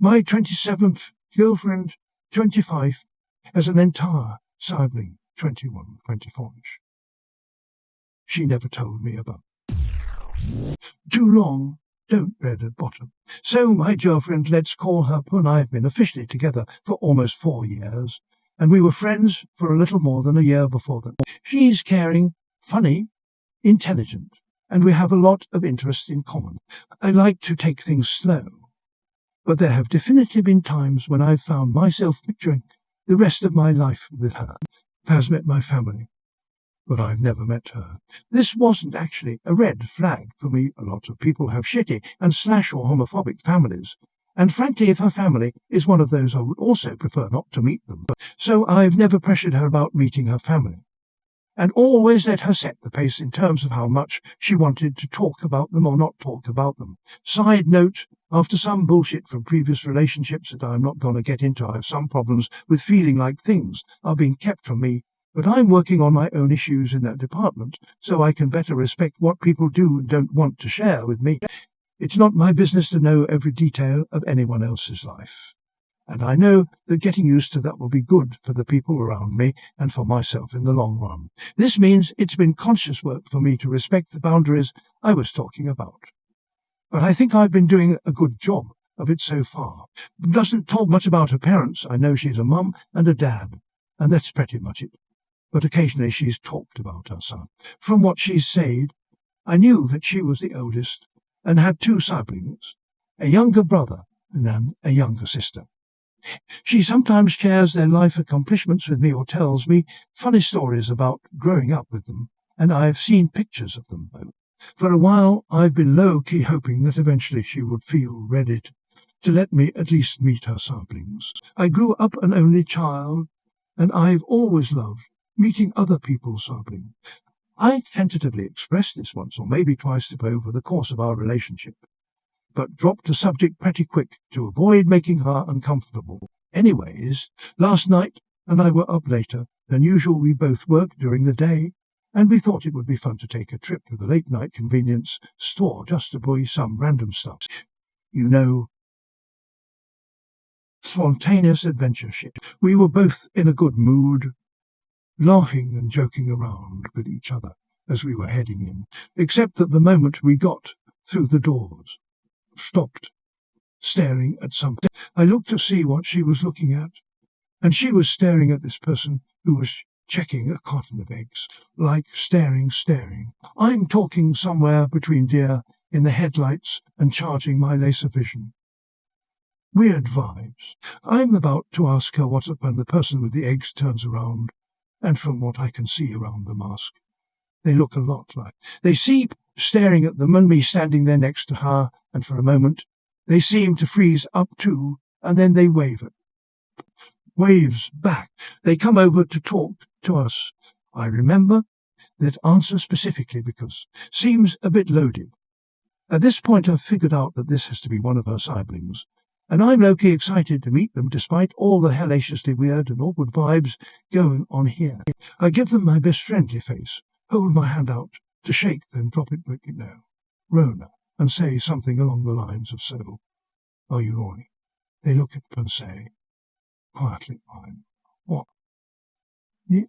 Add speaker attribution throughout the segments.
Speaker 1: My 27th girlfriend, 25, has an entire sibling, 21, 24-ish. She never told me about. Too long, don't read at bottom. So my girlfriend, let's call her, and I have been officially together for almost 4 years, and we were friends for a little more than a year before that. She's caring, funny, intelligent, and we have a lot of interests in common. I like to take things slow, but there have definitely been times when I've found myself picturing the rest of my life with her. Has met my family, but I've never met her. This wasn't actually a red flag for me. A lot of people have shitty and / or homophobic families, and frankly, if her family is one of those, I would also prefer not to meet them. So I've never pressured her about meeting her family, and always let her set the pace in terms of how much she wanted to talk about them or not talk about them. Side note, after some bullshit from previous relationships that I'm not going to get into, I have some problems with feeling like things are being kept from me, but I'm working on my own issues in that department so I can better respect what people do and don't want to share with me. It's not my business to know every detail of anyone else's life, and I know that getting used to that will be good for the people around me and for myself in the long run. This means it's been conscious work for me to respect the boundaries I was talking about. But I think I've been doing a good job of it so far. Doesn't talk much about her parents. I know she's a mum and a dad, and that's pretty much it. But occasionally she's talked about her son. From what she's said, I knew that she was the oldest and had 2 siblings, a younger brother and then a younger sister. She sometimes shares their life accomplishments with me or tells me funny stories about growing up with them, and I've seen pictures of them both. For a while, I've been low-key hoping that eventually she would feel ready to let me at least meet her siblings. I grew up an only child, and I've always loved meeting other people's siblings. I tentatively expressed this once or maybe twice over the course of our relationship, but dropped the subject pretty quick to avoid making her uncomfortable. Anyways, last night and I were up later than usual. We both worked during the day, and we thought it would be fun to take a trip to the late-night convenience store just to buy some random stuff. You know, spontaneous adventure shit. We were both in a good mood, laughing and joking around with each other as we were heading in, except that the moment we got through the doors, stopped, staring at something. I looked to see what she was looking at, and she was staring at this person who was checking a carton of eggs, like staring. I'm talking somewhere between deer in the headlights and charging my laser vision. Weird vibes. I'm about to ask her what's up when the person with the eggs turns around, and from what I can see around the mask, they look a lot like. They seem staring at them and me standing there next to her, and for a moment they seem to freeze up too, and then they waves back. They come over to talk to us. I remember that answer specifically because seems a bit loaded. At this point I've figured out that this has to be one of her siblings, and I'm low-key excited to meet them despite all the hellaciously weird and awkward vibes going on here. I give them my best friendly face, hold my hand out to shake, then drop it quickly now, Rona, and say something along the lines of so, are you horny? They look up and say, quietly, what? Yeah,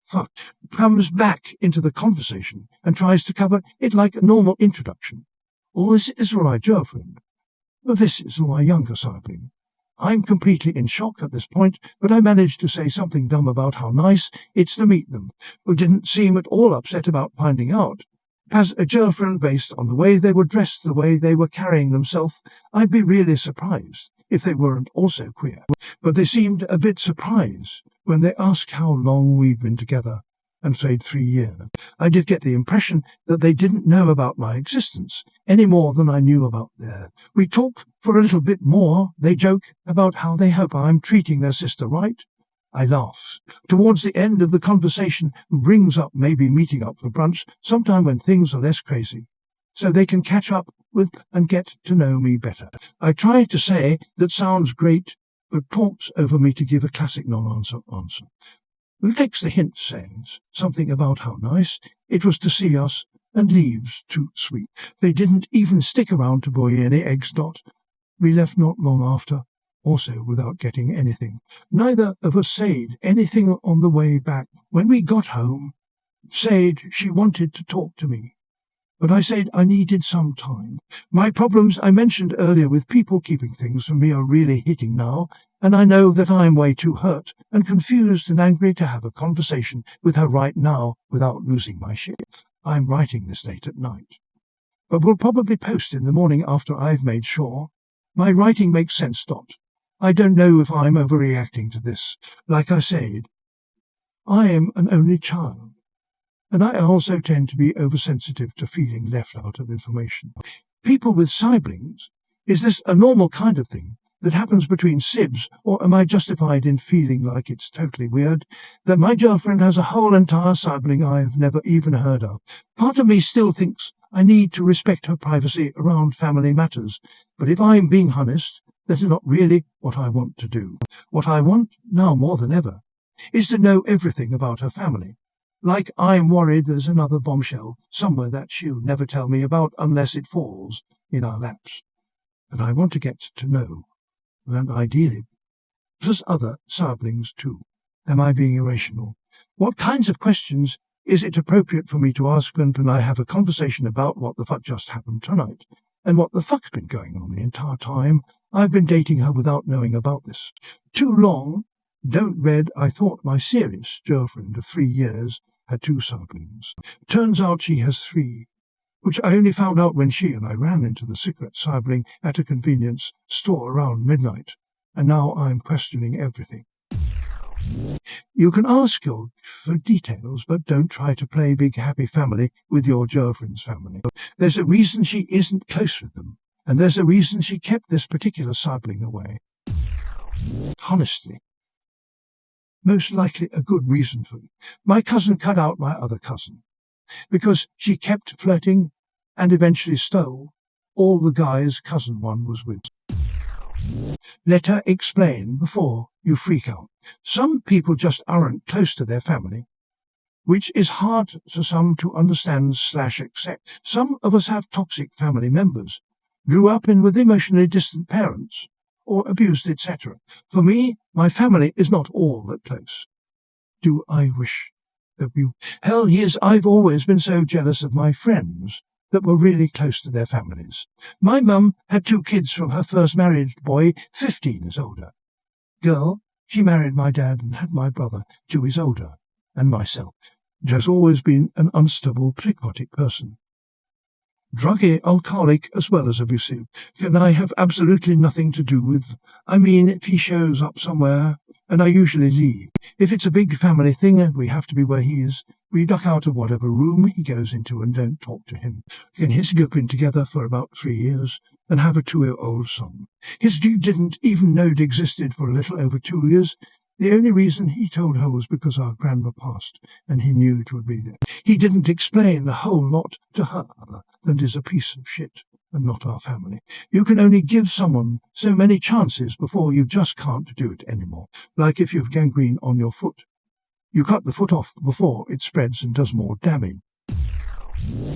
Speaker 1: fuck. Comes back into the conversation and tries to cover it like a normal introduction. Oh, this is my girlfriend. Well, this is my younger sibling. I'm completely in shock at this point, but I managed to say something dumb about how nice it's to meet them, who didn't seem at all upset about finding out. As a girlfriend based on the way they were dressed, the way they were carrying themselves, I'd be really surprised if they weren't also queer. But they seemed a bit surprised when they asked how long we'd been together and said 3 years. I did get the impression that they didn't know about my existence any more than I knew about theirs. We talked for a little bit more. They joke about how they hope I'm treating their sister right. I laugh. Towards the end of the conversation, brings up maybe meeting up for brunch sometime when things are less crazy, so they can catch up with and get to know me better. I try to say that sounds great, but talks over me to give a classic non-answer answer. It takes the hint, says something about how nice it was to see us, and leaves too sweet. They didn't even stick around to buy any eggs. We left not long after, also without getting anything. Neither of us said anything on the way back. When we got home, said she wanted to talk to me, but I said I needed some time. My problems I mentioned earlier with people keeping things from me are really hitting now, and I know that I am way too hurt and confused and angry to have a conversation with her right now without losing my shit. I'm writing this late at night, but will probably post in the morning after I've made sure my writing makes sense. I don't know if I'm overreacting to this. Like I said, I am an only child, and I also tend to be oversensitive to feeling left out of information. People with siblings, is this a normal kind of thing that happens between sibs, or am I justified in feeling like it's totally weird that my girlfriend has a whole entire sibling I've never even heard of? Part of me still thinks I need to respect her privacy around family matters, but if I'm being honest, that is not really what I want to do. What I want, now more than ever, is to know everything about her family. Like I'm worried there's another bombshell somewhere that she'll never tell me about unless it falls in our laps. And I want to get to know, and ideally, plus other siblings too. Am I being irrational? What kinds of questions is it appropriate for me to ask when I have a conversation about what the fuck just happened tonight, and what the fuck's been going on the entire time I've been dating her without knowing about this? Too long? Don't read. I thought my serious girlfriend of 3 years had 2 siblings. Turns out she has 3, which I only found out when she and I ran into the cigarette sibling at a convenience store around midnight, and now I'm questioning everything. You can ask her for details, but don't try to play big happy family with your girlfriend's family. There's a reason she isn't close with them, and there's a reason she kept this particular sibling away. Honestly, most likely a good reason for it. My cousin cut out my other cousin, because she kept flirting and eventually stole all the guys cousin one was with. Let her explain before you freak out. Some people just aren't close to their family, which is hard for some to understand/accept. Some of us have toxic family members, grew up in with emotionally distant parents, or abused, etc. For me, my family is not all that close. Do I wish that we... Hell yes, I've always been so jealous of my friends that were really close to their families. My mum had 2 kids from her first married boy, 15 years older. Girl, she married my dad and had my brother, 2 years older, and myself. Has always been an unstable, psychotic person. Druggy, alcoholic, as well as abusive. Can I have absolutely nothing to do with... I mean, if he shows up somewhere, and I usually leave. If it's a big family thing and we have to be where he is, we duck out of whatever room he goes into and don't talk to him. And his girl been together for about 3 years and have a 2-year-old son. His dude didn't even know it existed for a little over 2 years. The only reason he told her was because our grandma passed, and he knew it would be there. He didn't explain a whole lot to her other than is a piece of shit, and not our family. You can only give someone so many chances before you just can't do it anymore. Like if you've gangrene on your foot. You cut the foot off before it spreads and does more damage.